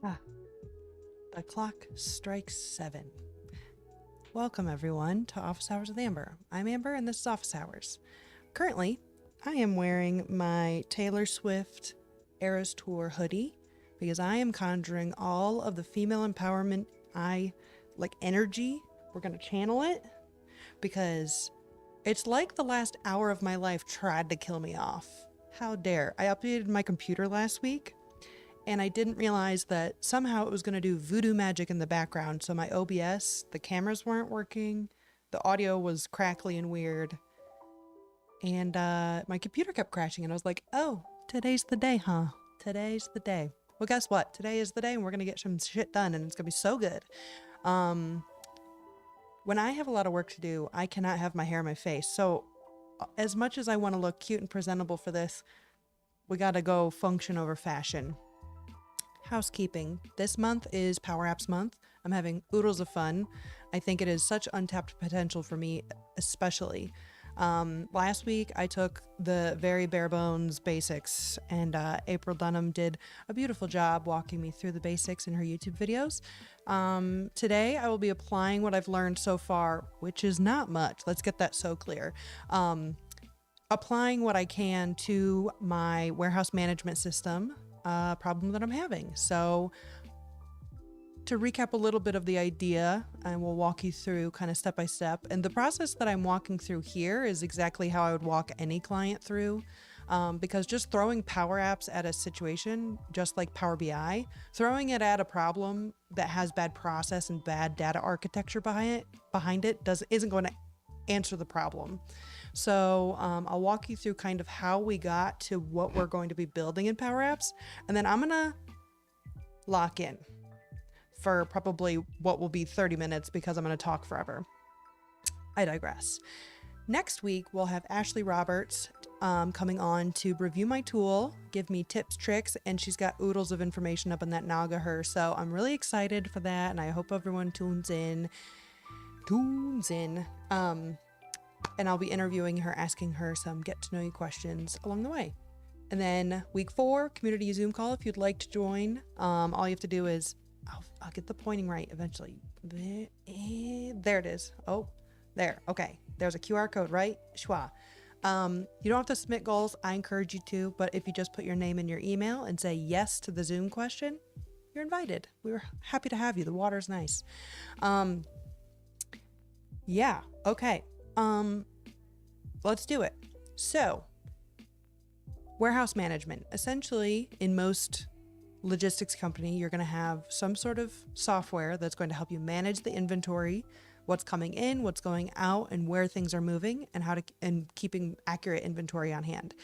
The clock strikes 7. Welcome, everyone, to Office Hours with Amber. I'm Amber, and this is Office Hours. Currently, I am wearing my Taylor Swift Eras Tour hoodie because I am conjuring all of the female empowerment energy. We're going to channel it because it's like the last hour of my life tried to kill me off. How dare. I updated my computer last week, and I didn't realize that somehow it was going to do voodoo magic in the background. So my OBS, the cameras weren't working, the audio was crackly and weird, and my computer kept crashing, and I was like, oh, today's the day, huh? Today's the day. Well, guess what? Today is the day, and we're going to get some shit done, and it's going to be so good. When I have a lot of work to do, I cannot have my hair in my face. So as much as I want to look cute and presentable for this, we got to go function over fashion. Housekeeping. This month is PowerApps month. I'm having oodles of fun. I think it is such untapped potential for me, especially. Last week, I took the very bare bones basics, and April Dunham did a beautiful job walking me through the basics in her YouTube videos. Today, I will be applying what I've learned so far, which is not much. Let's get that so clear. Applying what I can to my warehouse management system problem that I'm having. So to recap a little bit of the idea, and we'll walk you through kind of step by step. And the process that I'm walking through here is exactly how I would walk any client through, because just throwing PowerApps at a situation, just like Power BI, throwing it at a problem that has bad process and bad data architecture behind it isn't going to answer the problem. So I'll walk you through kind of how we got to what we're going to be building in PowerApps, and then I'm gonna lock in for probably what will be 30 minutes because I'm gonna talk forever. I digress. Next week, we'll have Ashley Roberts coming on to review my tool, give me tips, tricks, and she's got oodles of information up in that Naga. So I'm really excited for that, and I hope everyone tunes in. And I'll be interviewing her, asking her some get to know you questions along the way. And then week 4, community Zoom call. If you'd like to join, all you have to do is, I'll get the pointing right eventually. There it is. Oh, there. Okay. There's a QR code, right? Schwa. You don't have to submit goals. I encourage you to, but if you just put your name in your email and say yes to the Zoom question, you're invited. We were happy to have you. The water's nice. Yeah. Okay. Let's do it. So, warehouse management. Essentially, in most logistics company, you're going to have some sort of software that's going to help you manage the inventory, what's coming in, what's going out, and where things are moving, and keeping accurate inventory on hand.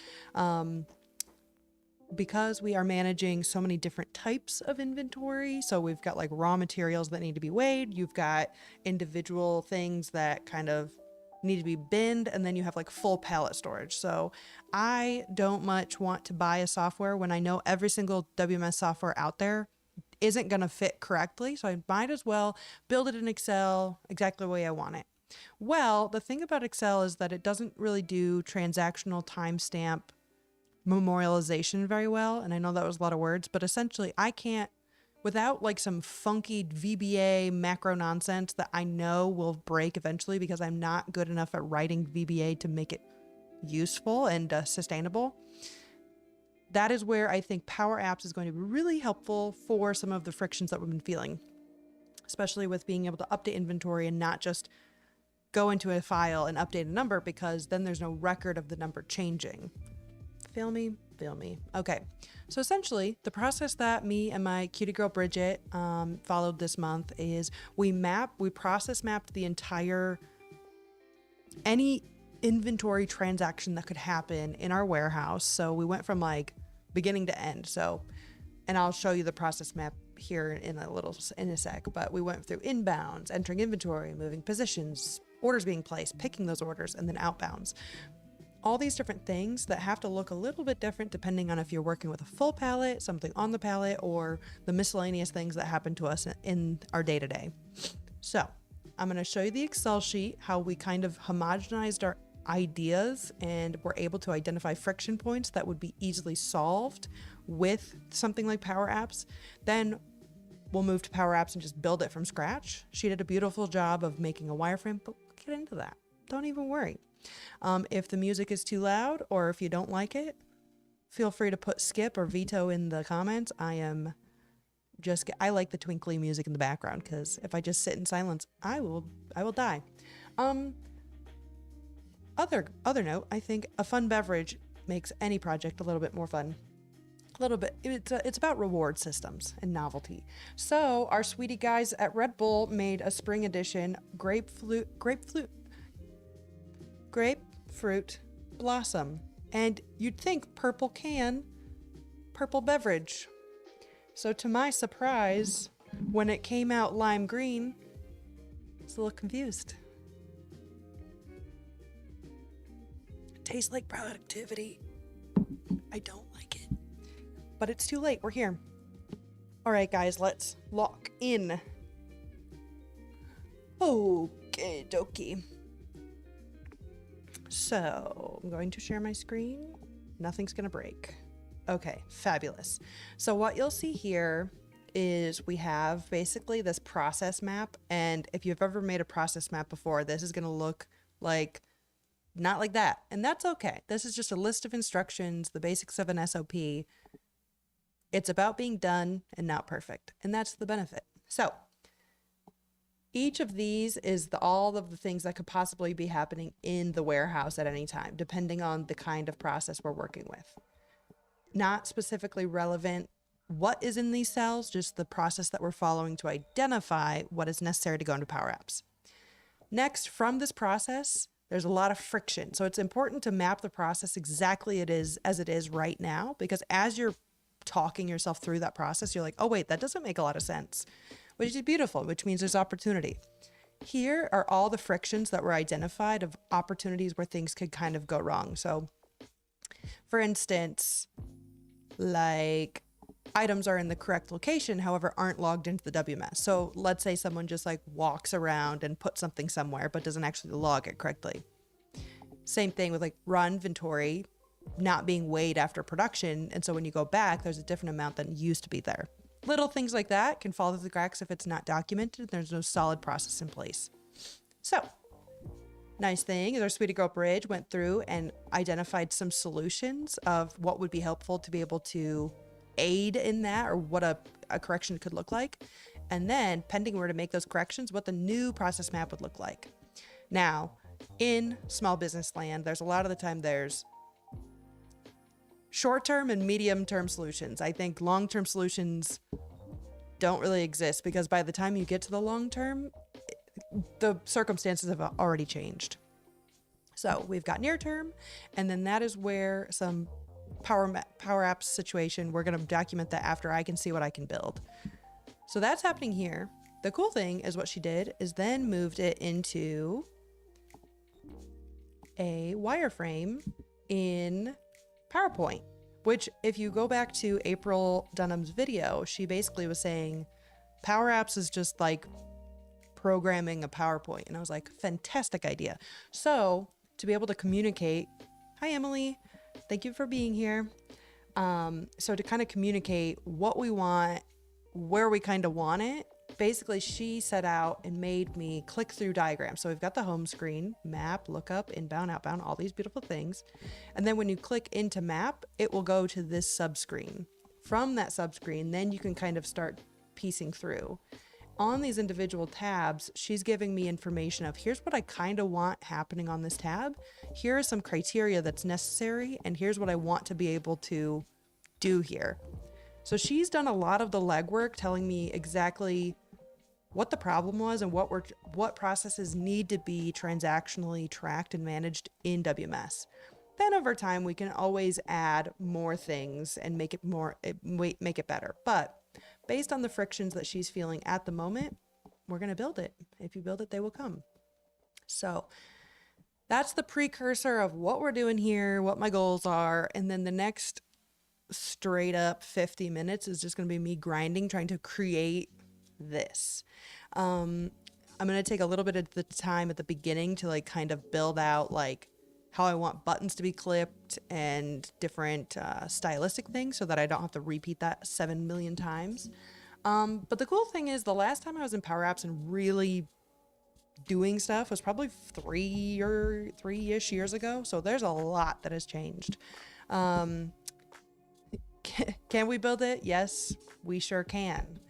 Because we are managing so many different types of inventory, so we've got like raw materials that need to be weighed, you've got individual things that kind of need to be binned, and then you have like full pallet storage. So I don't much want to buy a software when I know every single WMS software out there isn't going to fit correctly. So I might as well build it in Excel exactly the way I want it. Well, the thing about Excel is that it doesn't really do transactional timestamp memorialization very well. And I know that was a lot of words, but essentially I can't, without like some funky VBA macro nonsense that I know will break eventually because I'm not good enough at writing VBA to make it useful and sustainable. That is where I think PowerApps is going to be really helpful for some of the frictions that we've been feeling, especially with being able to update inventory and not just go into a file and update a number, because then there's no record of the number changing. Feel me? Okay, so essentially the process that me and my cutie girl Bridget followed this month is we process mapped the entire, any inventory transaction that could happen in our warehouse. So we went from like beginning to end. So, and I'll show you the process map here in a sec, but we went through inbounds, entering inventory, moving positions, orders being placed, picking those orders, and then outbounds. All these different things that have to look a little bit different depending on if you're working with a full pallet, something on the pallet, or the miscellaneous things that happen to us in our day-to-day. So I'm going to show you the Excel sheet, how we kind of homogenized our ideas and were able to identify friction points that would be easily solved with something like PowerApps. Then we'll move to PowerApps and just build it from scratch. She did a beautiful job of making a wireframe, but we'll get into that. Don't even worry. If the music is too loud or if you don't like it, feel free to put skip or veto in the comments. I like the twinkly music in the background because if I just sit in silence, I will die. Other note, I think a fun beverage makes any project a little bit more fun. A little bit. It's about reward systems and novelty. So our sweetie guys at Red Bull made a spring edition grapefruit blossom. And you'd think purple beverage. So to my surprise, when it came out lime green, I was a little confused. It tastes like productivity. I don't like it. But it's too late. We're here. All right, guys, let's lock in. Okay, dokie. So I'm going to share my screen. Nothing's going to break. Okay, fabulous. So what you'll see here is we have basically this process map. And if you've ever made a process map before, this is going to look like not like that. And that's okay. This is just a list of instructions, the basics of an SOP. It's about being done and not perfect. And that's the benefit. So each of these is all of the things that could possibly be happening in the warehouse at any time, depending on the kind of process we're working with. Not specifically relevant what is in these cells, just the process that we're following to identify what is necessary to go into PowerApps. Next, from this process, there's a lot of friction. So it's important to map the process exactly as it is right now, because as you're talking yourself through that process, you're like, oh wait, that doesn't make a lot of sense, which is beautiful, which means there's opportunity. Here are all the frictions that were identified of opportunities where things could kind of go wrong. So for instance, like items are in the correct location, however, aren't logged into the WMS. So let's say someone just like walks around and puts something somewhere, but doesn't actually log it correctly. Same thing with like raw inventory not being weighed after production. And so when you go back, there's a different amount than used to be there. Little things like that can fall through the cracks if it's not documented. There's no solid process in place. So nice thing is our Sweetie Girl Bridge went through and identified some solutions of what would be helpful to be able to aid in that, or what a correction could look like. And then pending where to make those corrections, what the new process map would look like. Now, in small business land, there's a lot of the time there's short-term and medium-term solutions. I think long-term solutions don't really exist because by the time you get to the long-term, the circumstances have already changed. So we've got near-term, and then that is where some PowerApps situation, we're going to document that after I can see what I can build. So that's happening here. The cool thing is what she did is then moved it into a wireframe in PowerPoint, which if you go back to April Dunham's video, she basically was saying PowerApps is just like programming a PowerPoint. And I was like, fantastic idea. So to be able to communicate, hi, Emily, thank you for being here. So to kind of communicate what we want, where we kind of want it, basically she set out and made me click through diagrams. So we've got the home screen, map, lookup, inbound, outbound, all these beautiful things. And then when you click into map, it will go to this subscreen. From that subscreen, then you can kind of start piecing through. On these individual tabs, she's giving me information of here's what I kind of want happening on this tab. Here are some criteria that's necessary, and here's what I want to be able to do here. So she's done a lot of the legwork telling me exactly what the problem was and what processes need to be transactionally tracked and managed in WMS. Then over time, we can always add more things and make it better. But based on the frictions that she's feeling at the moment, we're going to build it. If you build it, they will come. So that's the precursor of what we're doing here, what my goals are. And then the next straight up 50 minutes is just going to be me grinding, trying to create this. I'm going to take a little bit of the time at the beginning to like kind of build out like how I want buttons to be clipped and different stylistic things so that I don't have to repeat that 7 million times. But the cool thing is the last time I was in PowerApps and really doing stuff was probably 3-ish years ago. So there's a lot that has changed. Um, can we build it? Yes, we sure can.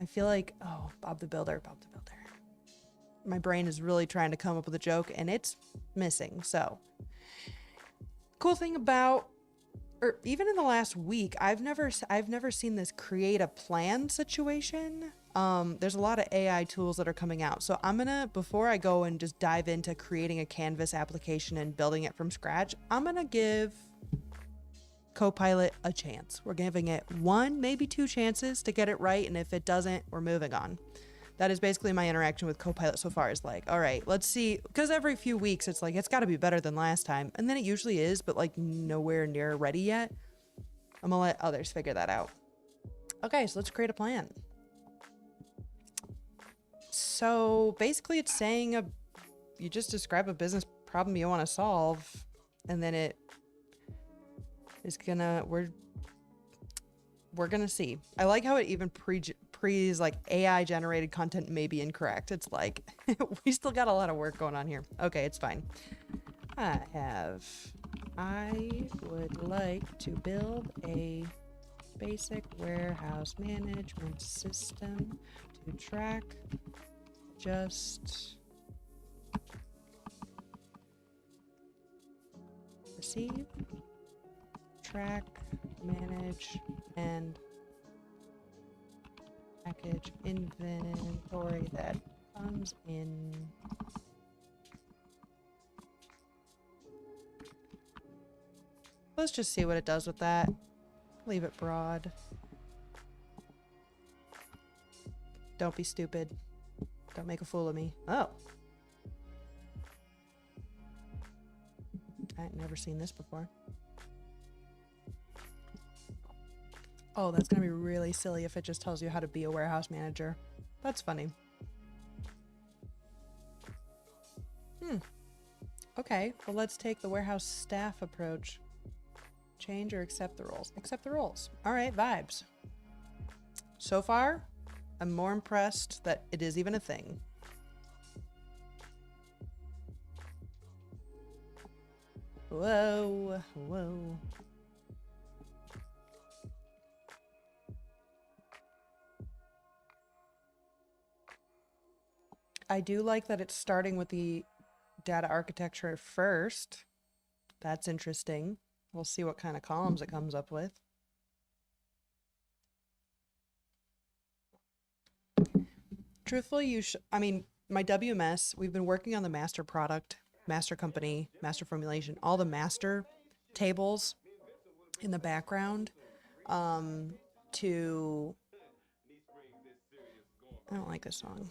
I feel like, oh, Bob the Builder. My brain is really trying to come up with a joke and it's missing. So cool thing about, or even in the last week, I've never seen this create a plan situation. There's a lot of AI tools that are coming out. So I'm gonna, before I go and just dive into creating a Canvas application and building it from scratch, I'm gonna give Copilot a chance. We're giving it 1, maybe 2 chances to get it right. And if it doesn't, we're moving on. That is basically my interaction with Copilot so far, is like, all right, let's see. Because every few weeks it's like, it's got to be better than last time. And then it usually is, but like nowhere near ready yet. I'm going to let others figure that out. Okay, so let's create a plan. So basically it's saying you just describe a business problem you want to solve. And then it is gonna, we're gonna see. I like how it even pre's like AI generated content may be incorrect. It's like we still got a lot of work going on here. Okay, it's fine. I would like to build a basic warehouse management system to track, just receive, track, manage, and package inventory that comes in. Let's just see what it does with that. Leave it broad. Don't be stupid. Don't make a fool of me. Oh. I've never seen this before. Oh, that's gonna be really silly if it just tells you how to be a warehouse manager. That's funny. Okay, well, let's take the warehouse staff approach. Change or accept the roles. Accept the roles. All right, vibes. So far, I'm more impressed that it is even a thing. Whoa, whoa. I do like that it's starting with the data architecture first. That's interesting. We'll see what kind of columns it comes up with. Truthfully, I mean, my WMS, we've been working on the master product, master company, master formulation, all the master tables in the background to... I don't like this song.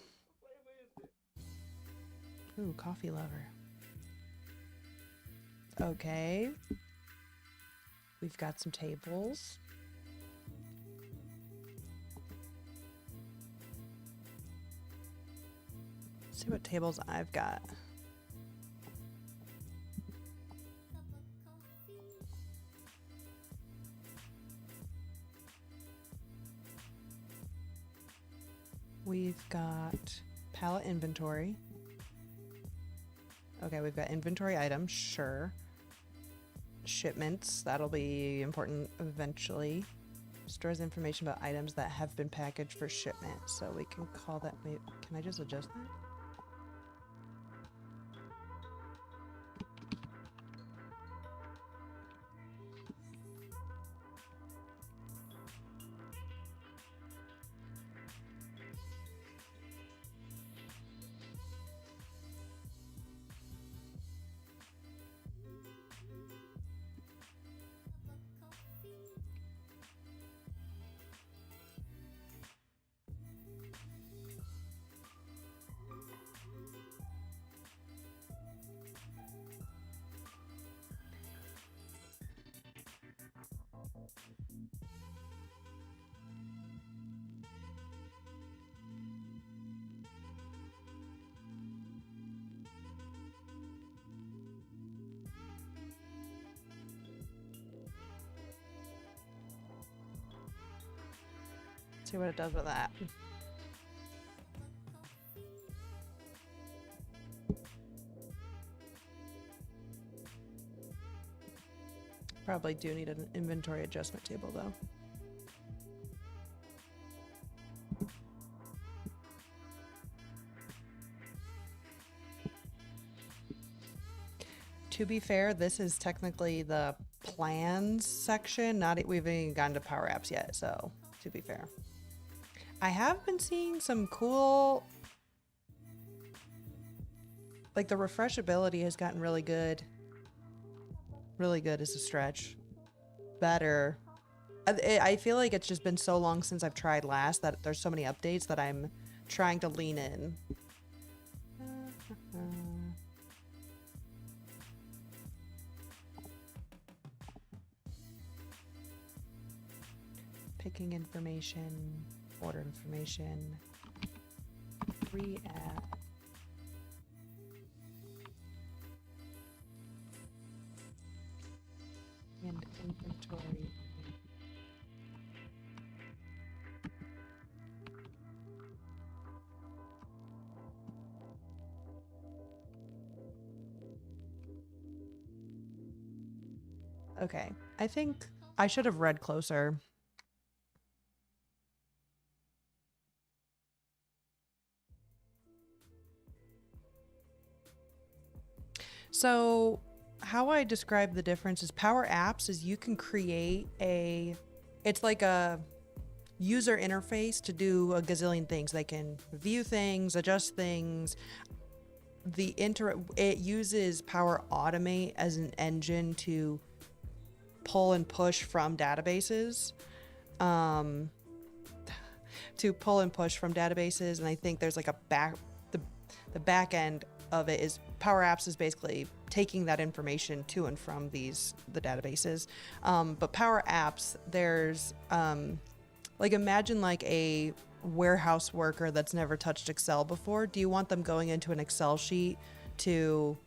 Ooh, coffee lover. Okay. We've got some tables. Let's see what tables I've got. We've got pallet inventory. Okay, we've got inventory items, sure. Shipments, that'll be important eventually. Stores information about items that have been packaged for shipment. So we can call that, maybe, can I just adjust that? See what it does with that. Probably do need an inventory adjustment table though. To be fair, this is technically the plans section. We haven't even gotten to PowerApps yet, so to be fair. I have been seeing some cool, like the refreshability has gotten really good. Really good is a stretch. Better. I feel like it's just been so long since I've tried last that there's so many updates that I'm trying to lean in. Picking information, order information, re-add. And inventory. Okay, I think I should have read closer. So how I describe the difference is PowerApps is you can create it's like a user interface to do a gazillion things. They can view things, adjust things. It uses Power Automate as an engine to pull and push from databases. And I think there's like the back end of it is PowerApps is basically taking that information to and from the databases. But PowerApps, there's like imagine like a warehouse worker that's never touched Excel before. Do you want them going into an Excel sheet to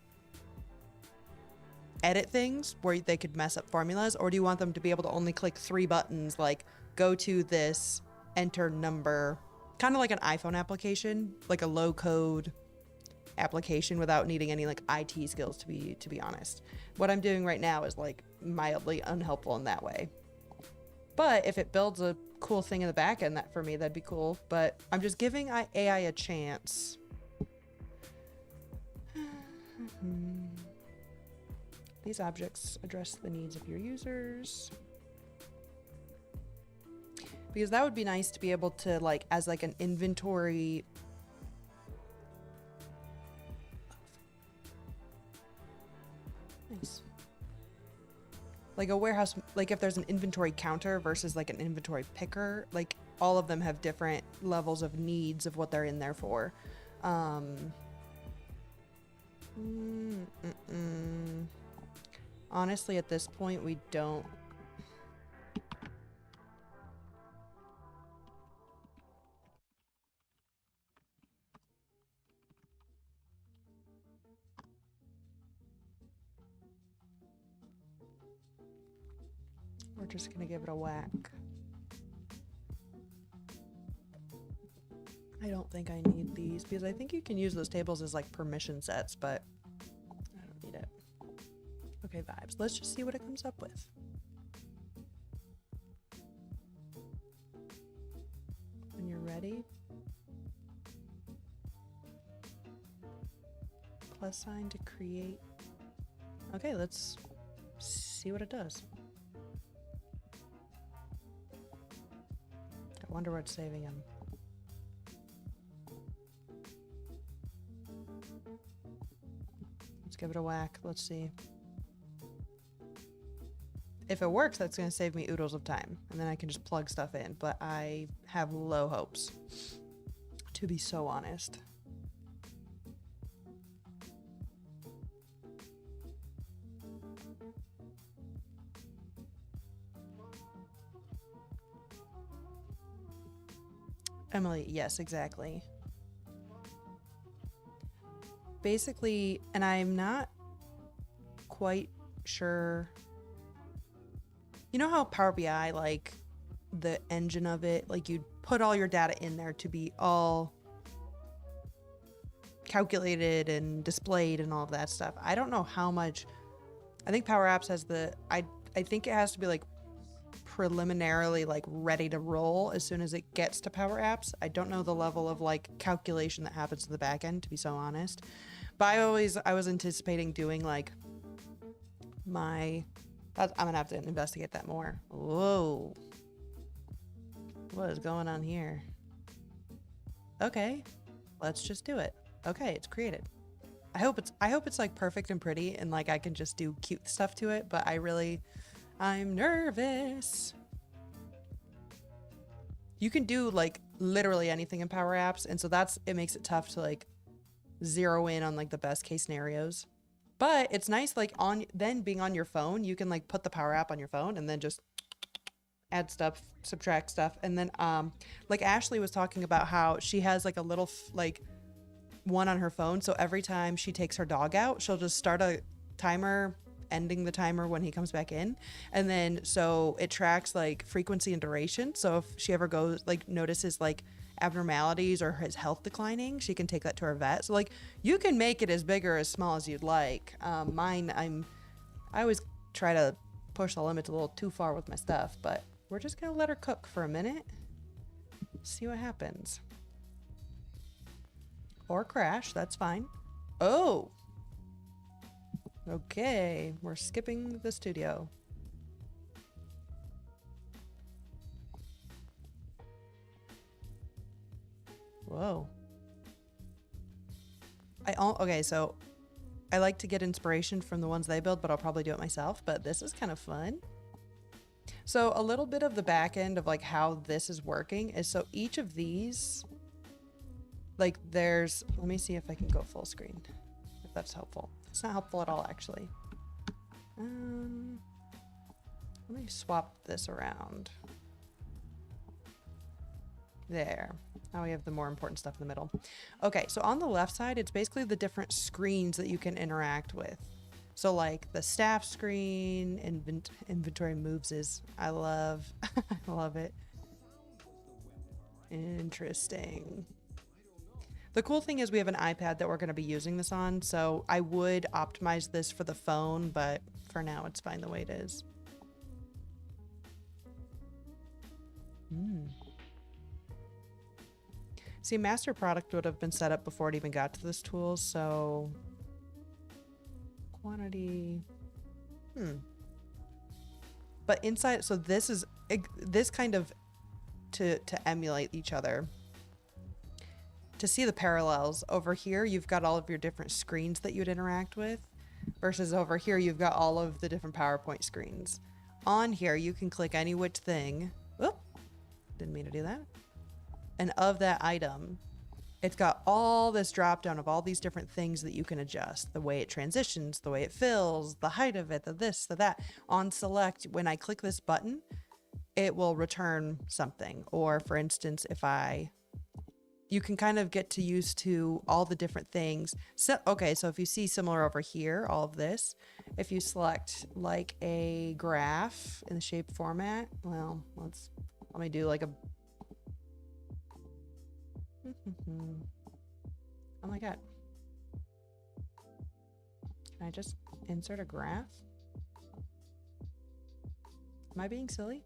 edit things where they could mess up formulas, or do you want them to be able to only click 3 buttons, like go to this, enter number, kind of like an iPhone application, like a low code application without needing any like IT skills, to be honest. What I'm doing right now is like mildly unhelpful in that way. But if it builds a cool thing in the back end, that for me that'd be cool. But I'm just giving AI a chance. These objects address the needs of your users. Because that would be nice to be able to like as like an inventory. Nice. Like a warehouse, like if there's an inventory counter versus like an inventory picker, like all of them have different levels of needs of what they're in there for. Honestly, at this point, we don't. We're just gonna give it a whack. I don't think I need these because I think you can use those tables as like permission sets, but I don't need it. Okay, vibes. Let's just see what it comes up with. When you're ready. Plus sign to create. Okay, let's see what it does. I wonder what's saving him. Let's give it a whack. Let's see. If it works, that's going to save me oodles of time. And then I can just plug stuff in. But I have low hopes, to be so honest. Emily, yes, exactly. Basically, and I'm not quite sure. You know how Power BI, like, the engine of it. Like you'd put all your data in there to be all calculated and displayed and all of that stuff. I don't know how much. I think PowerApps has I think it has to be like preliminarily like ready to roll as soon as it gets to PowerApps. I don't know the level of like calculation that happens in the back end, to be so honest. But I was anticipating doing like I'm gonna have to investigate that more. Whoa. What is going on here? Okay, let's just do it. Okay, it's created. I hope it's like perfect and pretty and like I can just do cute stuff to it, but I'm nervous. You can do like literally anything in PowerApps, and so it makes it tough to like zero in on like the best case scenarios. But it's nice like being on your phone, you can like put the Power App on your phone and then just add stuff, subtract stuff. And then like Ashley was talking about how she has like a little like one on her phone, so every time she takes her dog out, she'll just start a timer, ending the timer when he comes back in, and then so it tracks like frequency and duration. So if she ever goes like notices like abnormalities or his health declining, she can take that to her vet. So like you can make it as big or as small as you'd like. I always try to push the limits a little too far with my stuff, but we're just gonna let her cook for a minute, see what happens. Or crash, that's fine. Oh, okay, we're skipping the studio. Whoa. Okay, so I like to get inspiration from the ones they build, but I'll probably do it myself, but this is kind of fun. So a little bit of the back end of like how this is working is, so each of these, like let me see if I can go full screen, if that's helpful. It's not helpful at all, actually. Let me swap this around. There. Now we have the more important stuff in the middle. Okay, so on the left side, it's basically the different screens that you can interact with. So like the staff screen, inventory moves I love, I love it. Interesting. The cool thing is we have an iPad that we're going to be using this on, so I would optimize this for the phone, but for now it's fine the way it is. See, master product would have been set up before it even got to this tool, so quantity, but inside, so this kind of to emulate each other. To see the parallels, over here you've got all of your different screens that you'd interact with, versus over here you've got all of the different PowerPoint screens. On here you can click any which thing. Oop, didn't mean to do that. And of that item, it's got all this drop down of all these different things that you can adjust. The way it transitions, the way it fills, the height of it, the this, the that. On select, when I click this button, it will return something. Or for instance, you can kind of get used to all the different things. So if you see similar over here, all of this, if you select like a graph in the shape format, well, let me do like a, oh my God. Can I just insert a graph? Am I being silly?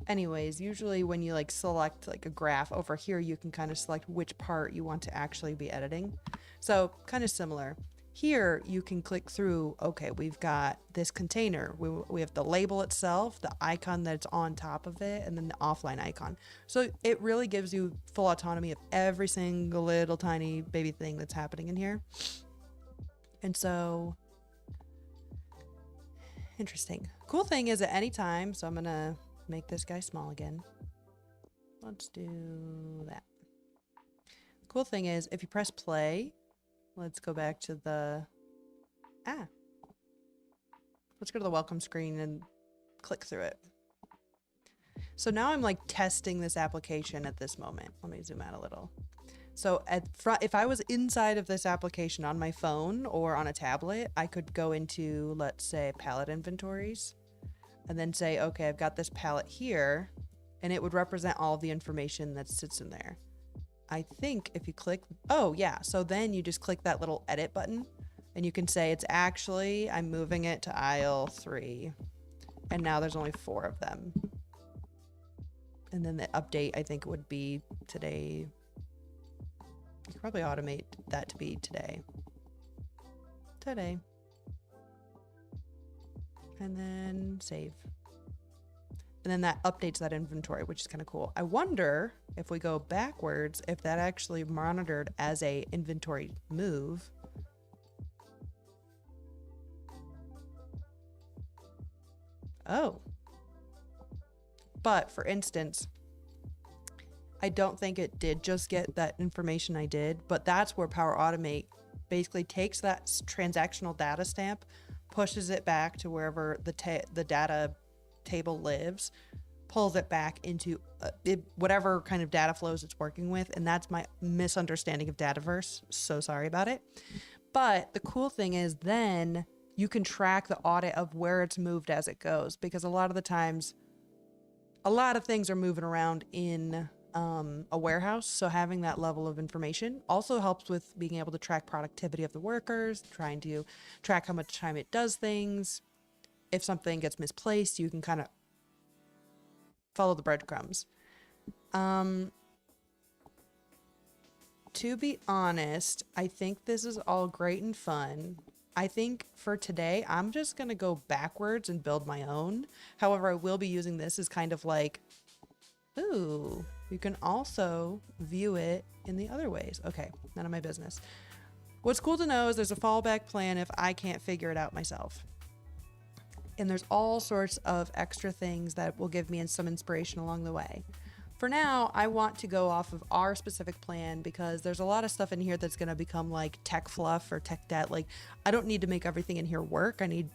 Anyways, usually when you like select like a graph over here, you can kind of select which part you want to actually be editing. So kind of similar. Here you can click through, okay, we've got this container. We have the label itself, the icon that's on top of it, and then the offline icon. So it really gives you full autonomy of every single little tiny baby thing that's happening in here. And so, interesting. Cool thing is at any time, so I'm gonna make this guy small again. Let's do that. Cool thing is if you press play, let's go back to let's go to the welcome screen and click through it. So now I'm like testing this application at this moment. Let me zoom out a little. So if I was inside of this application on my phone or on a tablet, I could go into, let's say, palette inventories. and then say, okay, I've got this palette here, and it would represent all the information that sits in there. I think if you click, oh yeah, so then you just click that little edit button and you can say it's actually, I'm moving it to aisle 3. And now there's only 4 of them. And then the update, I think, would be today. You could probably automate that to be today. Today. And then save. And then that updates that inventory, which is kind of cool. I wonder if we go backwards, if that actually monitored as a inventory move. Oh. But for instance, I don't think it did just get that information I did, but that's where Power Automate basically takes that transactional data stamp, pushes it back to wherever the data table lives, pulls it back into whatever kind of data flows it's working with. And that's my misunderstanding of Dataverse. So sorry about it. But the cool thing is then you can track the audit of where it's moved as it goes, because a lot of the times, a lot of things are moving around in a warehouse. So having that level of information also helps with being able to track productivity of the workers, trying to track how much time it does things. If something gets misplaced, you can kind of follow the breadcrumbs. To be honest, I think this is all great and fun. I think for today, I'm just going to go backwards and build my own. However, I will be using this as kind of like, ooh, you can also view it in the other ways. Okay, none of my business. What's cool to know is there's a fallback plan if I can't figure it out myself. And there's all sorts of extra things that will give me some inspiration along the way. For now, I want to go off of our specific plan because there's a lot of stuff in here that's going to become like tech fluff or tech debt. Like, I don't need to make everything in here work. I need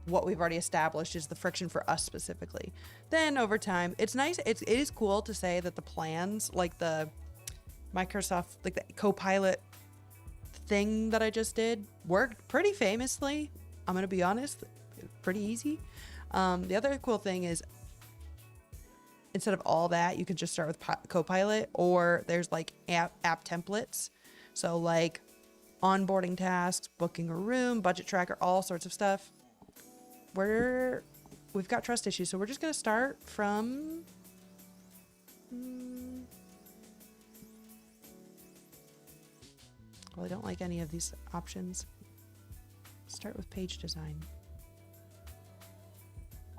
what we've already established is the friction for us specifically. Then over time, it's nice. It is cool to say that the plans, like the Microsoft, like the Copilot thing that I just did, worked pretty famously. I'm going to be honest, pretty easy. The other cool thing is instead of all that, you can just start with Copilot, or there's like app templates. So like onboarding tasks, booking a room, budget tracker, all sorts of stuff. We've got trust issues. So we're just going to start from, well, I don't like any of these options. Start with page design.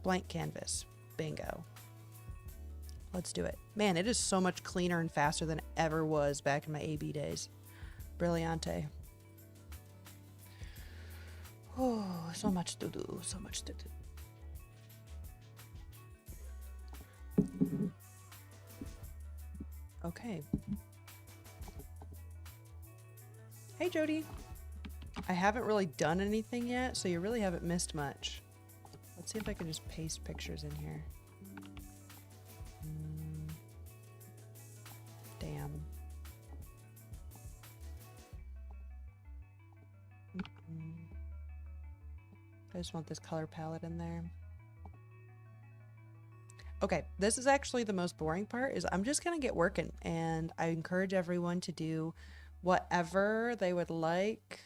Blank canvas. Bingo. Let's do it. Man, it is so much cleaner and faster than it ever was back in my AB days. Brilliante. Oh, so much to do. So much to do. Okay. Hey, Jody. I haven't really done anything yet, so you really haven't missed much. Let's see if I can just paste pictures in here. Damn. I just want this color palette in there. Okay, this is actually the most boring part, is I'm just gonna get working, and I encourage everyone to do whatever they would like.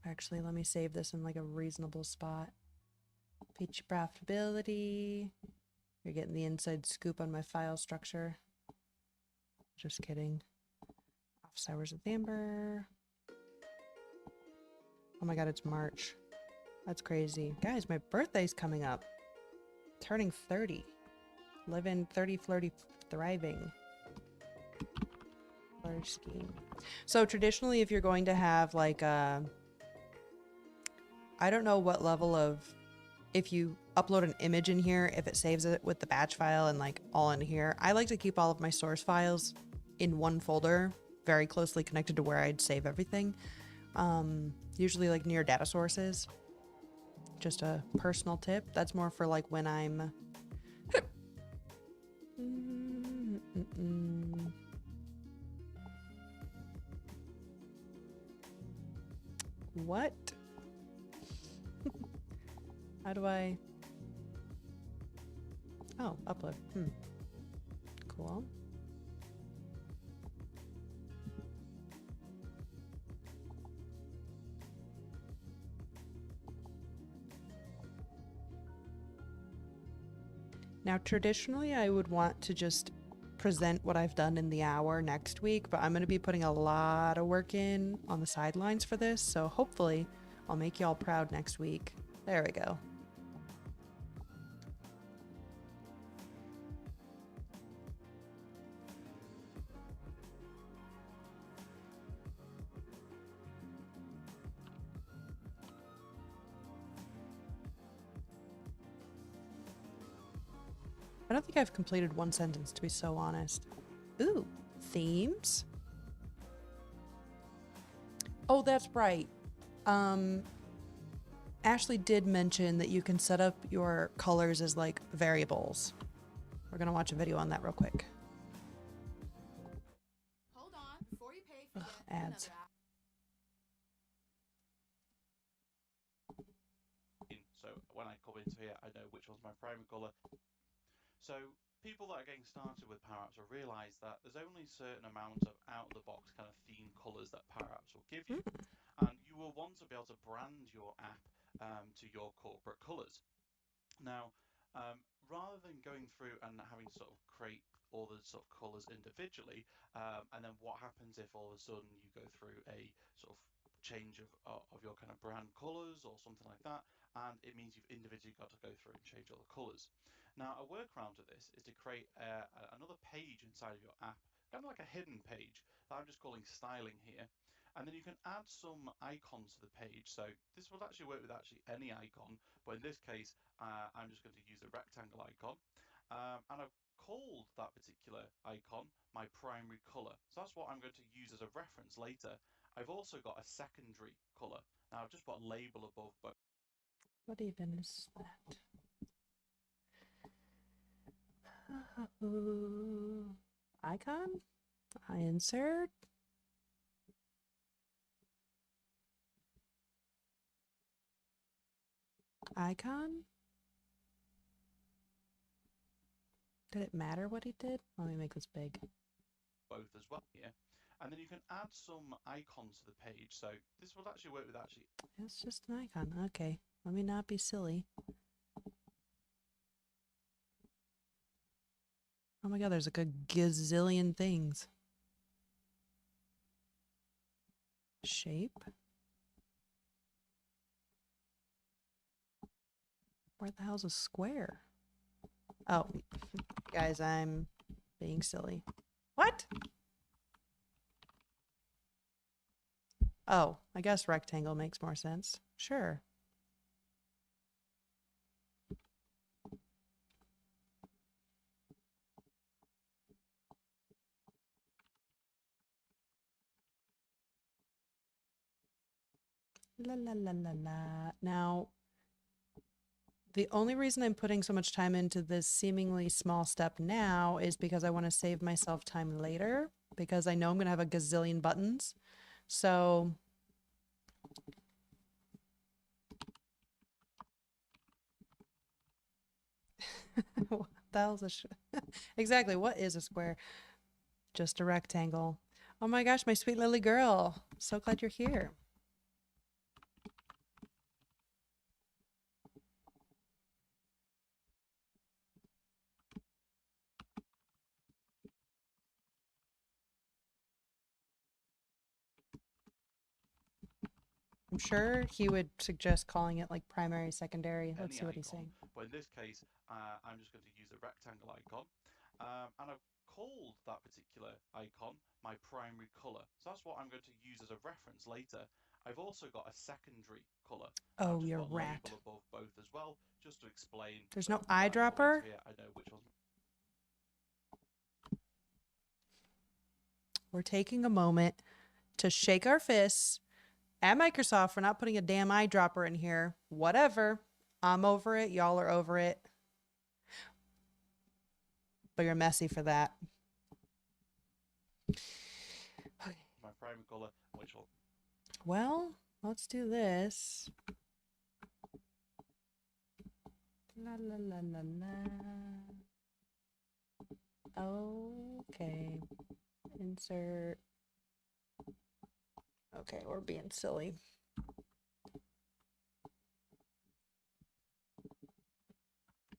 Actually, let me save this in like a reasonable spot. Page profitability. You're getting the inside scoop on my file structure. Just kidding. Office hours with Amber. Oh my god, it's March. That's crazy. Guys, my birthday's coming up. Turning 30. Living 30, flirty, thriving. Color scheme. So traditionally, if you're going to have like a, I don't know what level of, if you upload an image in here, if it saves it with the batch file and like all in here. I like to keep all of my source files in one folder, very closely connected to where I'd save everything. Usually like near data sources. Just a personal tip. That's more for like when I'm what? How do I... Oh, upload. Cool. Now, traditionally, I would want to just present what I've done in the hour next week, but I'm going to be putting a lot of work in on the sidelines for this, so hopefully I'll make y'all proud next week. There we go. I don't think I've completed one sentence, to be so honest. Ooh, themes? Oh, that's right. Ashley did mention that you can set up your colors as like variables. We're gonna watch a video on that real quick. Hold on, before you pay for Ads. So when I come into here, I know which one's my primary colour. So people that are getting started with PowerApps will realise that there's only a certain amount of out-of-the-box kind of theme colours that PowerApps will give you. And you will want to be able to brand your app to your corporate colours. Now, rather than going through and having to sort of create all the sort of colours individually, and then what happens if all of a sudden you go through a sort of change of your kind of brand colours or something like that, and it means you've individually got to go through and change all the colours. Now, a workaround to this is to create another page inside of your app, kind of like a hidden page that I'm just calling styling here. And then you can add some icons to the page. So this will actually work with actually any icon, but in this case, I'm just going to use the rectangle icon. And I've called that particular icon my primary color. So that's what I'm going to use as a reference later. I've also got a secondary color. Now I've just put a label above both. What even is that? Icon? I insert. Icon? Did it matter what he did? Let me make this big. Both as well here. And then you can add some icons to the page. So this will actually work with actually. It's just an icon. Okay. Let me not be silly. Oh my god, there's like a gazillion things. Shape? Where the hell's a square? Oh, guys, I'm being silly. What? Oh, I guess rectangle makes more sense. Sure. La la la la la. Now, the only reason I'm putting so much time into this seemingly small step now is because I want to save myself time later, because I know I'm going to have a gazillion buttons. So what the hell's a exactly, what is a square? Just a rectangle. Oh my gosh, my sweet Lily girl. So glad you're here. I'm sure he would suggest calling it like primary, secondary. Let's see what he's saying. But in this case, I'm just going to use the rectangle icon. And I've called that particular icon my primary color. So that's what I'm going to use as a reference later. I've also got a secondary color. Oh, you're rat. Label above both as well, just to explain. There's no eyedropper? Here, I know which one's. We're taking a moment to shake our fists at Microsoft for not putting a damn eyedropper in here. Whatever. I'm over it. Y'all are over it. But you're messy for that. Okay. My primary color, which one? Well, let's do this. La la la la la. Okay. Insert. Okay, we're being silly.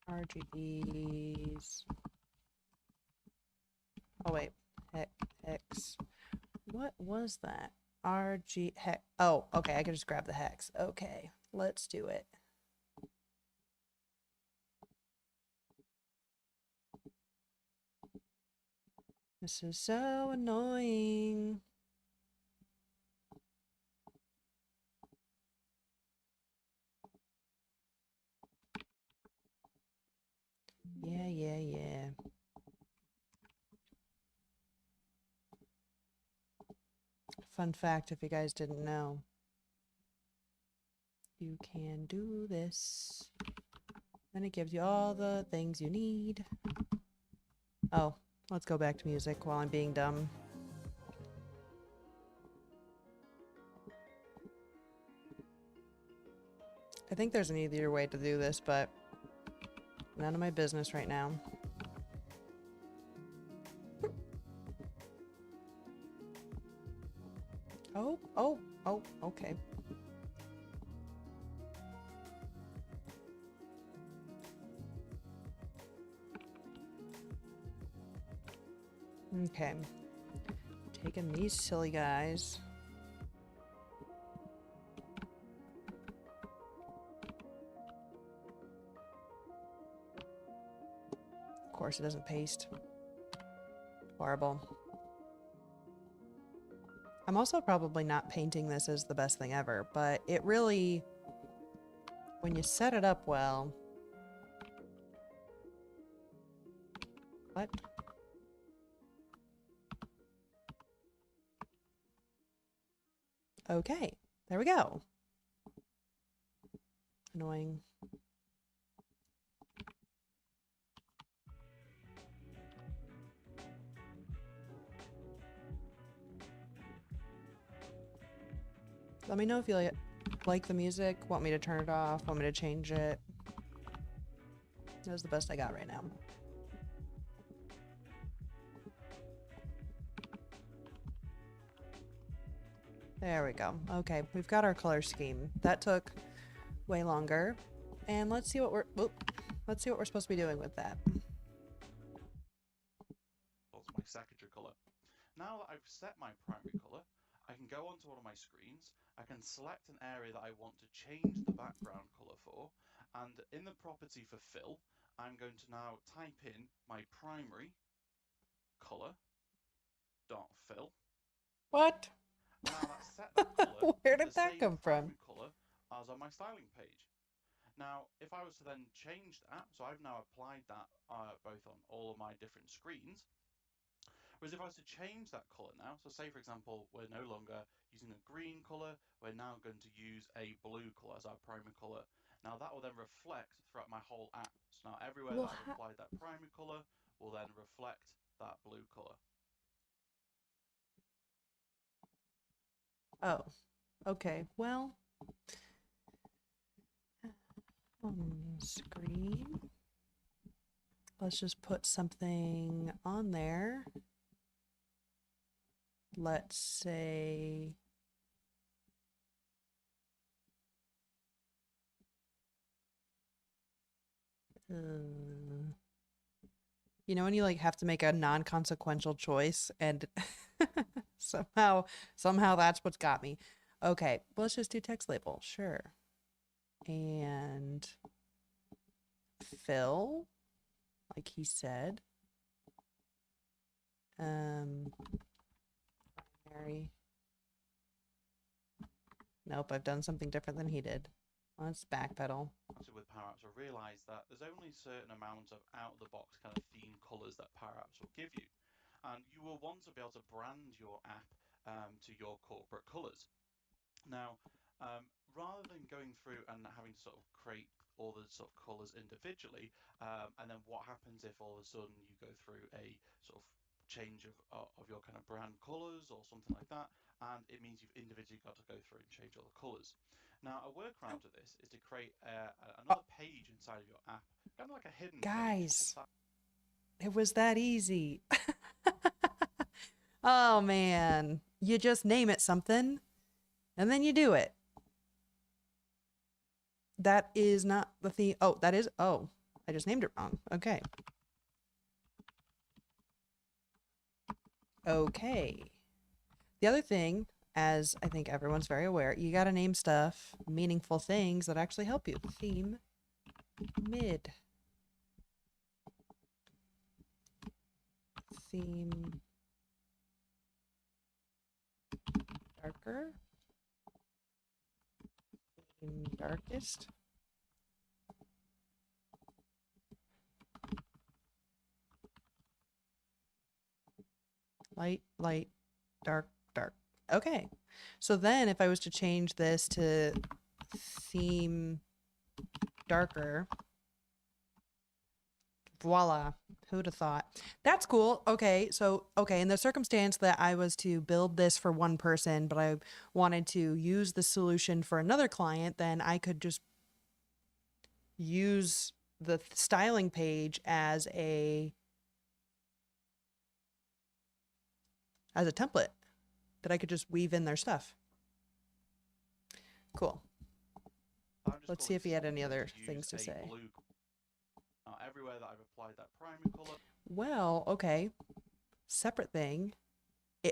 RGBs. Oh wait, hex. What was that? RG hex. Oh, okay, I can just grab the hex. Okay, let's do it. This is so annoying. Yeah. Fun fact, if you guys didn't know, you can do this. And it gives you all the things you need. Oh, let's go back to music while I'm being dumb. I think there's an easier way to do this, but none of my business right now. Oh, okay. Okay. Taking these silly guys. Of course, it doesn't paste. Horrible. I'm also probably not painting this as the best thing ever, but it really, when you set it up well... What? Okay, there we go. Annoying. Let me know if you like the music, want me to turn it off, want me to change it. That was the best I got right now. There we go. Okay, we've got our color scheme. That took way longer. And let's see what we're supposed to be doing with that. What's my secondary color? Now that I've set my primary color, I can go onto one of my screens, I can select an area that I want to change the background color for, and in the property for fill, I'm going to now type in my primary color dot fill. What? And now that's set that color Where to did the that same come from? primary color as on my styling page. Now, if I was to then change that, so I've now applied that both on all of my different screens, whereas if I was to change that color now, so say for example, we're no longer using a green color, we're now going to use a blue color as our primary color. Now that will then reflect throughout my whole app. So now everywhere Well, that I've applied that primary color will then reflect that blue color. oh, okay. Well, on screen, let's just put something on there. Let's say you know when you like have to make a non-consequential choice and somehow that's what's got me. Okay, well, let's just do text label, sure. And fill, like he said. Primary. Nope, I've done something different than he did. Let's backpedal. So with PowerApps, I realized that there's only a certain amount of out-of-the-box kind of theme colors that PowerApps will give you. And you will want to be able to brand your app to your corporate colors. Now, rather than going through and having to sort of create all the sort of colors individually, and then what happens if all of a sudden you go through a sort of change of your kind of brand colors or something like that, and it means you've individually got to go through and change all the colors. Now, a workaround to this is to create Oh, another page inside of your app, kind of like a hidden page guys, inside. it was that easy. Oh man, you just name it something and then you do it. That is not the theme. Oh, that is. Oh, I just named it wrong. Okay. Okay. The other thing, as I think everyone's very aware, you got to name stuff meaningful things that actually help you. Theme mid. Theme darker. Theme darkest. Light, light, dark, dark. Okay. So then if I was to change this to theme darker, voila, who'd have thought? That's cool. Okay. So, okay. In the circumstance that I was to build this for one person, but I wanted to use the solution for another client, then I could just use the styling page as a template that I could just weave in their stuff. Cool. Let's see if he had any other things to say. Everywhere that I've applied that primary color. Well, okay. Separate thing.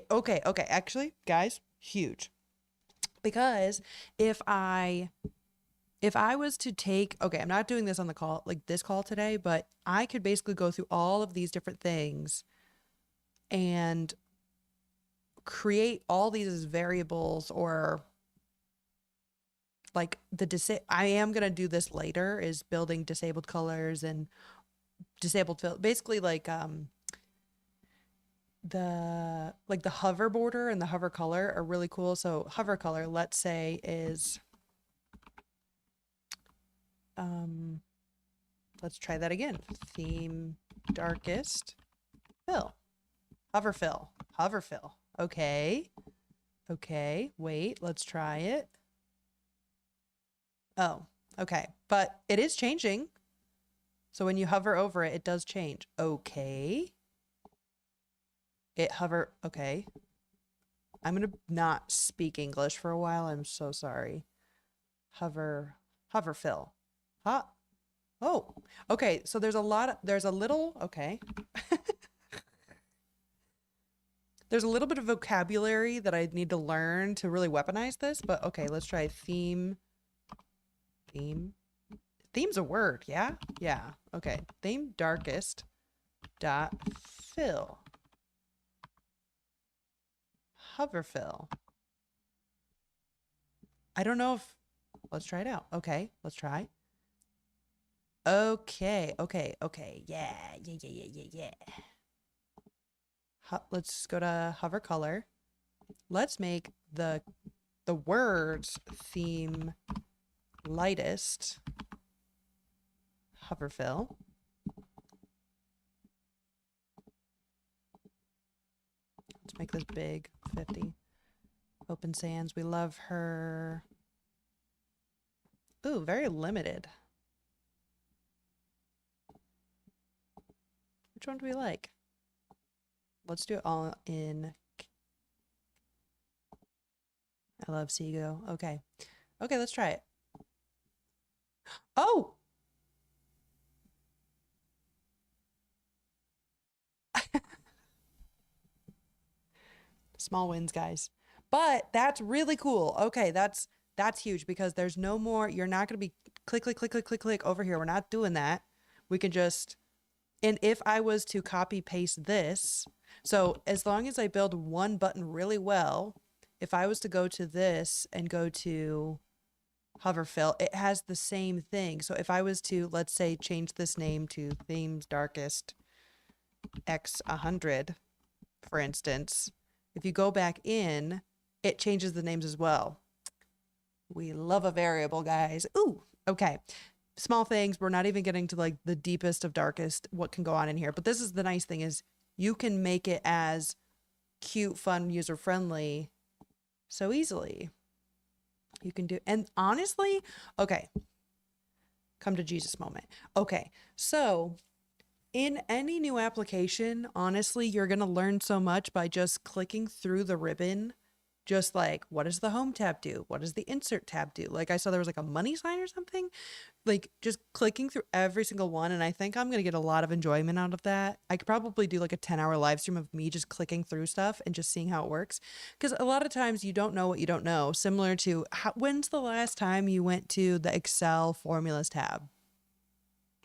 Okay. Actually, guys, huge. Because if I was to take, okay, I'm not doing this on the call, like this call today, but I could basically go through all of these different things and create all these as variables, or like I am going to do this later, is building disabled colors and disabled fill, basically like the hover border and the hover color are really cool. So hover color, let's say, is let's try that again. Theme darkest fill. Hover fill. Okay. Wait, let's try it. Oh, okay. But it is changing. So when you hover over it, it does change. Okay. Okay. I'm going to not speak English for a while. I'm so sorry. Hover fill. Huh? Oh, okay. So there's a little, okay. There's a little bit of vocabulary that I need to learn to really weaponize this, but okay, let's try theme. Theme's a word, yeah? Yeah, okay. Theme darkest dot fill. Hover fill. I don't know if, let's try it out. Okay, let's try. Okay. Yeah. Let's go to hover color. Let's make the words theme lightest hover fill. Let's make this big, 50. Open Sans, we love her. Ooh, very limited. Which one do we like? Let's do it all in. I love Seago. Okay. Okay, let's try it. Oh! Small wins, guys. But that's really cool. Okay, that's huge, because there's no more, you're not going to be click over here. We're not doing that. We can just, and if I was to copy paste this, so as long as I build one button really well, if I was to go to this and go to hover fill, it has the same thing. So if I was to, let's say, change this name to themes darkest X100, for instance, if you go back in, it changes the names as well. We love a variable, guys. Ooh, okay. Small things. We're not even getting to like the deepest of darkest, what can go on in here. But this is the nice thing, is you can make it as cute, fun, user friendly so easily. You can do, and honestly, okay, come to Jesus moment. Okay, so in any new application, honestly, you're going to learn so much by just clicking through the ribbon. Just like, what does the home tab do? What does the insert tab do? Like, I saw there was like a money sign or something. Like, just clicking through every single one. And I think I'm going to get a lot of enjoyment out of that. I could probably do like a 10-hour live stream of me just clicking through stuff and just seeing how it works. Because a lot of times you don't know what you don't know. Similar to when's the last time you went to the Excel formulas tab?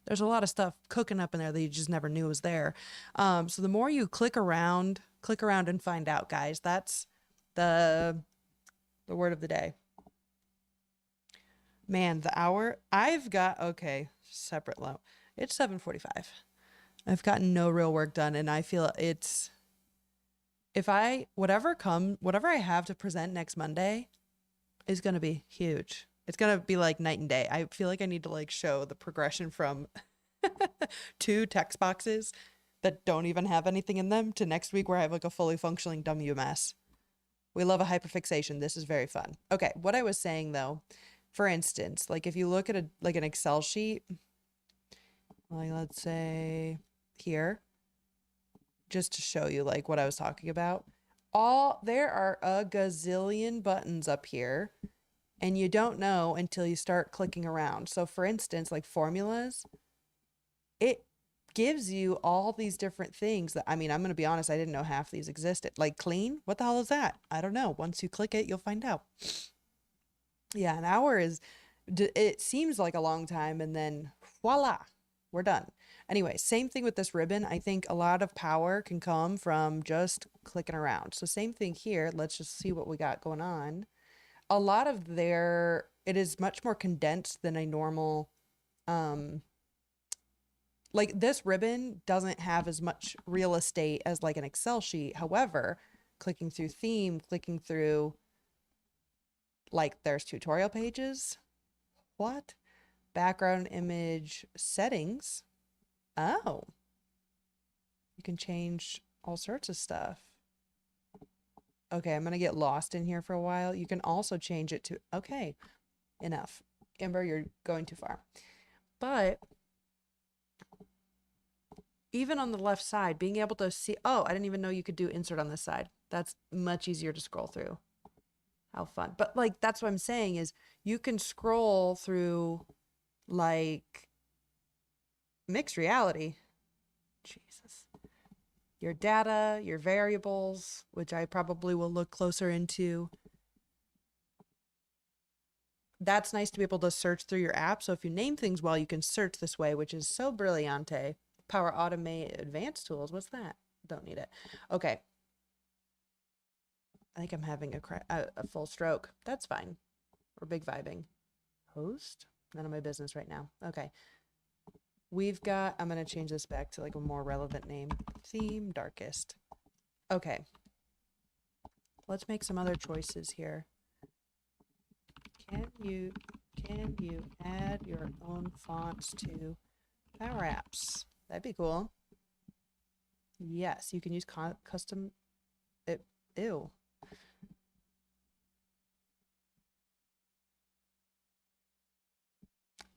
There's a lot of stuff cooking up in there that you just never knew was there. So the more you click around and find out, guys. That's the word of the day. Man, the hour I've got, okay, separate low. It's 7:45. I've gotten no real work done, and I feel it's whatever I have to present next Monday is going to be huge. It's going to be like night and day. I feel like I need to like show the progression from 2 text boxes that don't even have anything in them to next week where I have like a fully functioning WMS. We love a hyperfixation. This is very fun. Okay, what I was saying though, for instance, like if you look at an Excel sheet, like let's say here, just to show you like what I was talking about, there are a gazillion buttons up here. And you don't know until you start clicking around. So for instance, like formulas, it gives you all these different things that, I mean, I'm going to be honest, I didn't know half these existed. Like clean, what the hell is that? I don't know. Once you click it, you'll find out. Yeah, an hour it seems like a long time, and then voila, we're done. Anyway, same thing with this ribbon. I think a lot of power can come from just clicking around. So same thing here. Let's just see what we got going on. A lot of it is much more condensed than a normal, like this ribbon doesn't have as much real estate as like an Excel sheet. However, clicking through theme, clicking through, like there's tutorial pages. What? Background image settings. Oh, you can change all sorts of stuff. Okay, I'm going to get lost in here for a while. You can also change it to, okay, enough. Amber, you're going too far. But even on the left side, being able to see, oh, I didn't even know you could do insert on this side. That's much easier to scroll through. How fun. But like, that's what I'm saying is you can scroll through like mixed reality. Jesus. Your data, your variables, which I probably will look closer into. That's nice to be able to search through your app. So if you name things well, you can search this way, which is so brilliante. Power Automate Advanced Tools. What's that? Don't need it. Okay. I think I'm having a full stroke. That's fine. We're big vibing. Host? None of my business right now. Okay. We've got, I'm going to change this back to like a more relevant name. Theme, darkest. Okay. Let's make some other choices here. Can you add your own fonts to PowerApps? That'd be cool. Yes, you can use custom. Ew.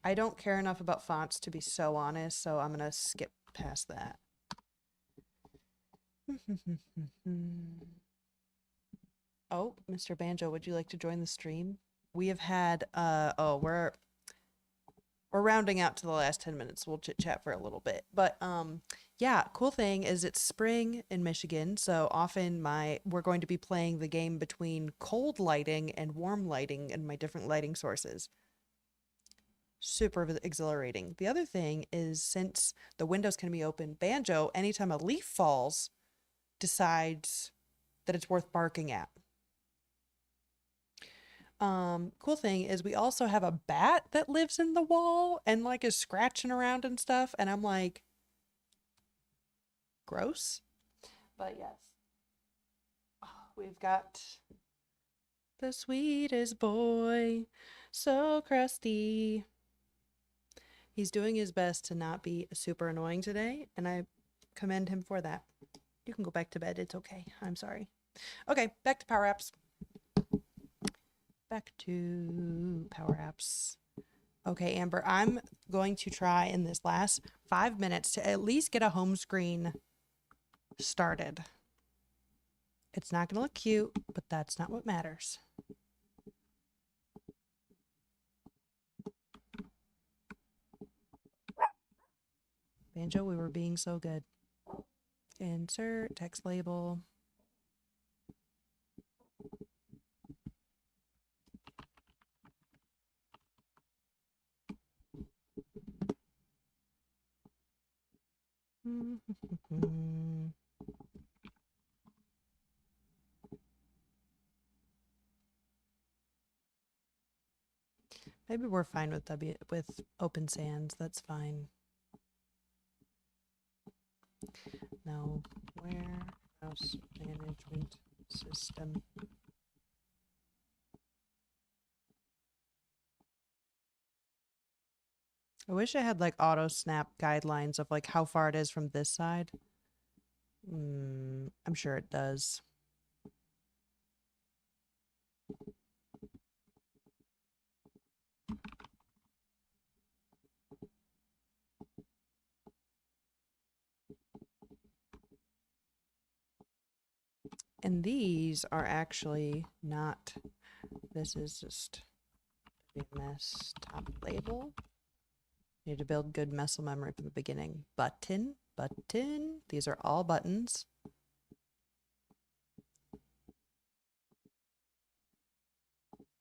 I don't care enough about fonts to be so honest, so I'm gonna skip past that. Oh, Mr. Banjo, would you like to join the stream? We have had we're rounding out to the last 10 minutes. We'll chit chat for a little bit. But yeah, cool thing is it's spring in Michigan, so often we're going to be playing the game between cold lighting and warm lighting and my different lighting sources. Super exhilarating. The other thing is, since the windows can be open, Banjo, anytime a leaf falls, decides that it's worth barking at. Cool thing is we also have a bat that lives in the wall and like is scratching around and stuff, and I'm like, gross. But yes, we've got the sweetest boy, so crusty. He's doing his best to not be super annoying today, and I commend him for that. You can go back to bed. It's okay. I'm sorry. Okay, back to PowerApps. Back to PowerApps. Okay, Amber, I'm going to try in this last 5 minutes to at least get a home screen started. It's not going to look cute, but that's not what matters. Banjo, we were being so good. Insert text label. Maybe we're fine with Open Sans. That's fine. No, warehouse management system. I wish I had like auto snap guidelines of like how far it is from this side. I'm sure it does. And these are actually not, this is just WMS top label. Need to build good muscle memory from the beginning. Button. These are all buttons.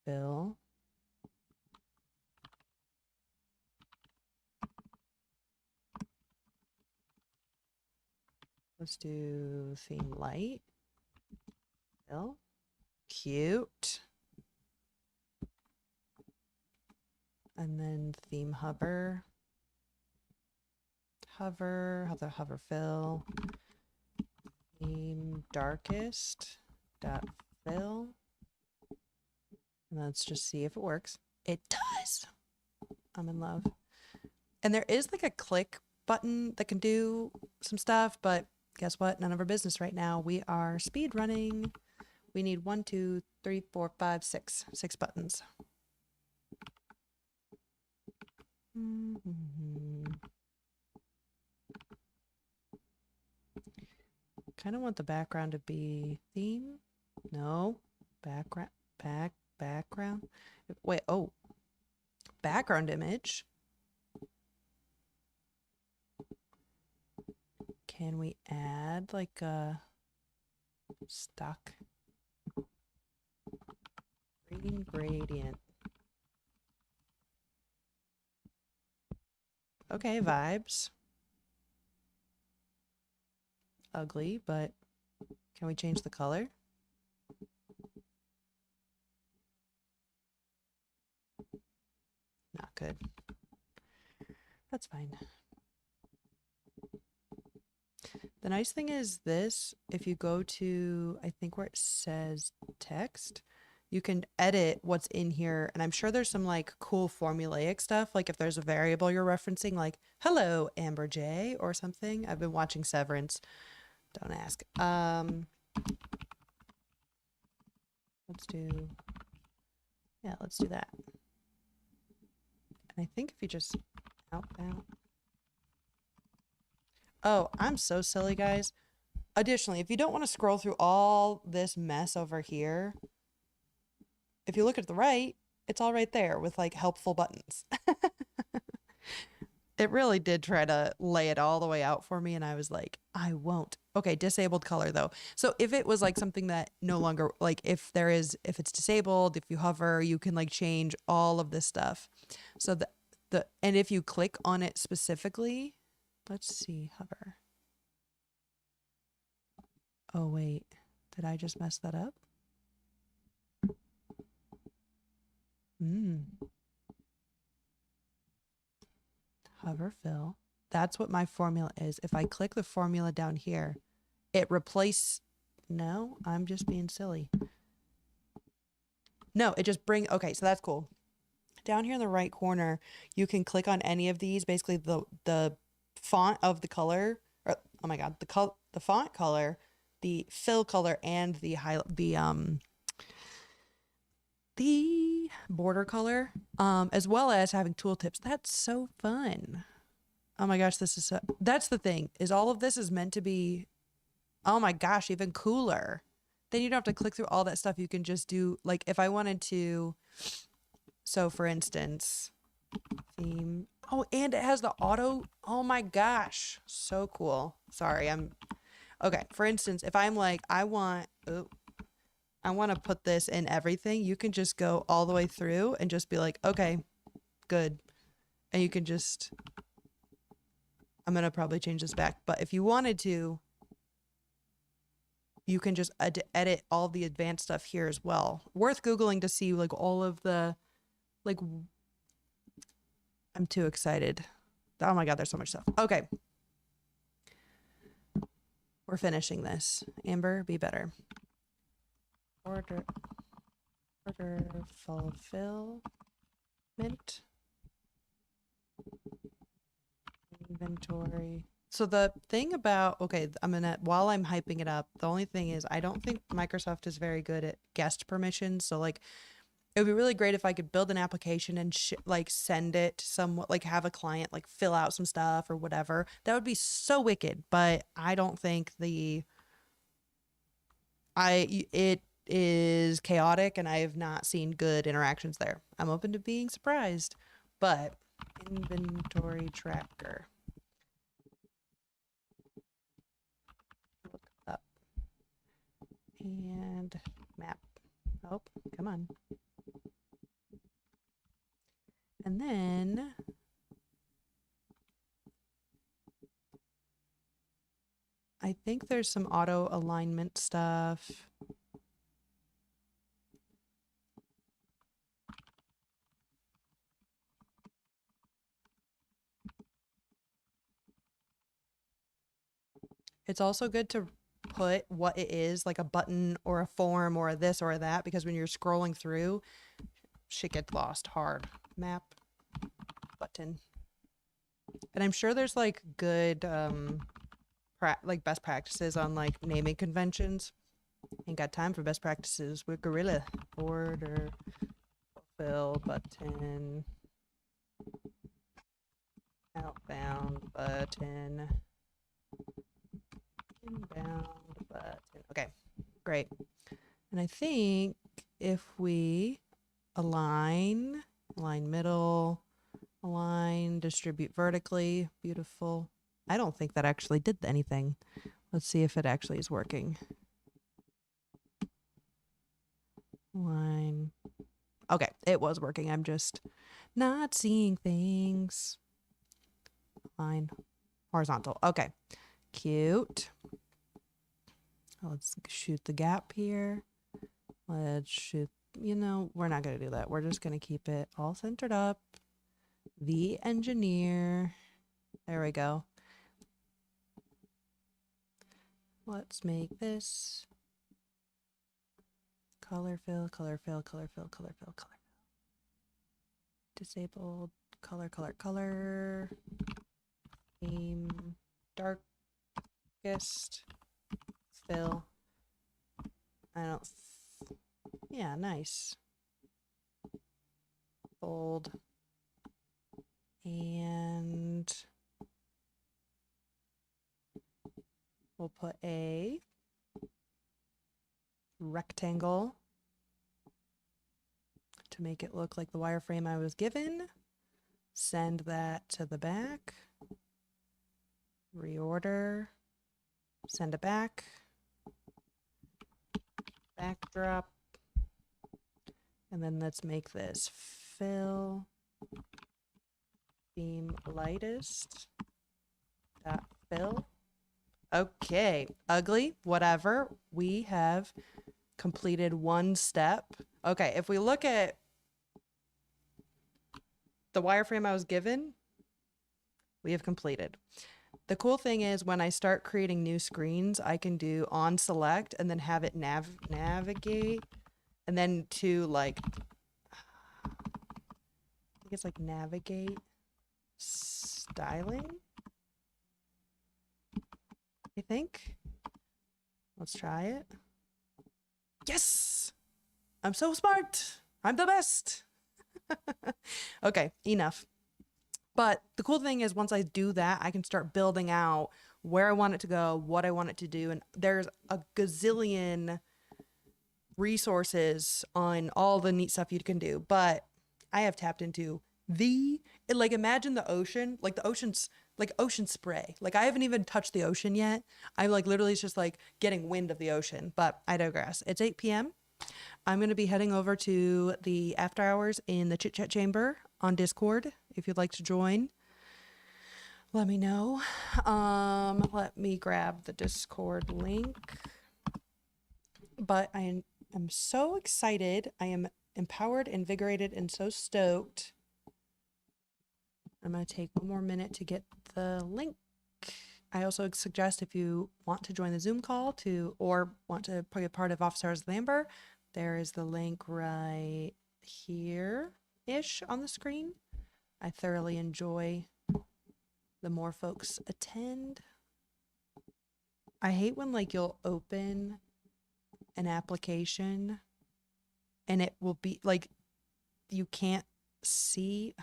Fill. Let's do theme light. Fill. Cute. And then theme hover. Hover fill. Theme darkest dot fill. And let's just see if it works. It does. I'm in love. And there is like a click button that can do some stuff, but guess what? None of our business right now. We are speed running. We need 1, 2, 3, 4, 5, 6. 6 buttons. Kind of want the background to be theme. No. Background. Wait, oh. Background image. Can we add like a stock green gradient? Okay, vibes. Ugly, but can we change the color? Not good. That's fine. The nice thing is this, if you go to, I think where it says text, you can edit what's in here. And I'm sure there's some like cool formulaic stuff. Like if there's a variable you're referencing, like, hello, Amber J or something. I've been watching Severance. Don't ask. Let's do that. And I think if you just outbound. Oh, I'm so silly, guys. Additionally, if you don't want to scroll through all this mess over here, if you look at the right, it's all right there with like helpful buttons. It really did try to lay it all the way out for me, and I was like, I won't. Okay, disabled color though. So if it was like something that no longer, like if it's disabled, if you hover, you can like change all of this stuff. So and if you click on it specifically, let's see, hover. Oh wait, did I just mess that up? Hover fill. That's what my formula is. If I click the formula down here, it no, I'm just being silly. No, it just okay, so that's cool. Down here in the right corner, you can click on any of these, basically the font of the color, or, oh my God, the font color, the fill color, and the the border color, as well as having tooltips. That's so fun. Oh my gosh, this is that's the thing, is all of this is meant to be, oh my gosh, even cooler. Then you don't have to click through all that stuff. You can just do, like, if I wanted to, so for instance, theme. Oh, and it has the auto. Oh my gosh, so cool. Sorry, okay. For instance, if I'm like, I want to put this in everything, you can just go all the way through and just be like, okay, good. And you can just, I'm going to probably change this back, but if you wanted to, you can just edit all the advanced stuff here as well. Worth Googling to see like all of the, like, I'm too excited. Oh my God, there's so much stuff. Okay. We're finishing this. Amber, be better. Order fulfillment. Inventory. So the thing about, okay, while I'm hyping it up, the only thing is I don't think Microsoft is very good at guest permissions. So like, it would be really great if I could build an application and like send it somewhat, like have a client like fill out some stuff or whatever. That would be so wicked. But I don't think it is chaotic, and I have not seen good interactions there. I'm open to being surprised, but inventory tracker. Look up and map. Oh, come on. And then I think there's some auto alignment stuff. It's also good to put what it is, like a button or a form or a this or a that, because when you're scrolling through, shit gets lost hard. Map, button. And I'm sure there's like good like best practices on like naming conventions. Ain't got time for best practices with Gorilla. Order, fulfill, button, outbound, button, inbound, button. Okay, great. And I think if we align middle, align, distribute vertically, beautiful. I don't think that actually did anything. Let's see if it actually is working. Line. Okay, it was working. I'm just not seeing things. Line. Horizontal. Okay. Cute. Let's shoot the gap here. Let's shoot, we're not going to do that. We're just going to keep it all centered up. The engineer. There we go. Let's make this color fill, color fill, color fill, color fill, color fill. Disabled, color. Theme, darkest, fill. Yeah, nice. Bold. And we'll put a rectangle to make it look like the wireframe I was given. Send that to the back. Reorder. Send it back. Backdrop. And then let's make this fill. Theme lightest. Dot fill. Okay, ugly, whatever. We have completed one step. Okay, if we look at the wireframe I was given, we have completed. The cool thing is when I start creating new screens, I can do on select and then have it navigate, and then to like, I think it's like navigate styling, I think. Let's try it. Yes! I'm so smart. I'm the best. Okay, enough. But the cool thing is once I do that, I can start building out where I want it to go, what I want it to do. And there's a gazillion resources on all the neat stuff you can do. But I have tapped into like imagine the ocean, like the ocean's like ocean spray. Like I haven't even touched the ocean yet. I'm like literally just like getting wind of the ocean, but I digress. It's 8 p.m. I'm going to be heading over to the after hours in the Chit Chat Chamber on Discord. If you'd like to join, let me know. Let me grab the Discord link. But I am so excited. I am empowered, invigorated, and so stoked. I'm going to take one more minute to get the link. I also suggest if you want to join the Zoom call or want to be a part of Office Hours of the Amber, there is the link right here-ish on the screen. I thoroughly enjoy the more folks attend. I hate when like you'll open an application and it will be like you can't see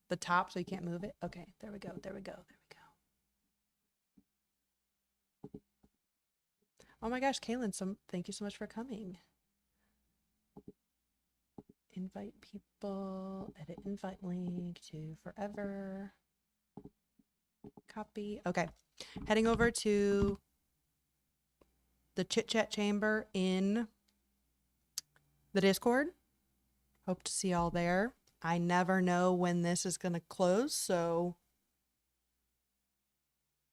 the top, so you can't move it. Okay, there we go. Oh my gosh, Kaylin, thank you so much for coming. Invite people, edit invite link to forever. Copy. Okay, heading over to the Chit Chat Chamber in the Discord. Hope to see y'all there. I never know when this is going to close, so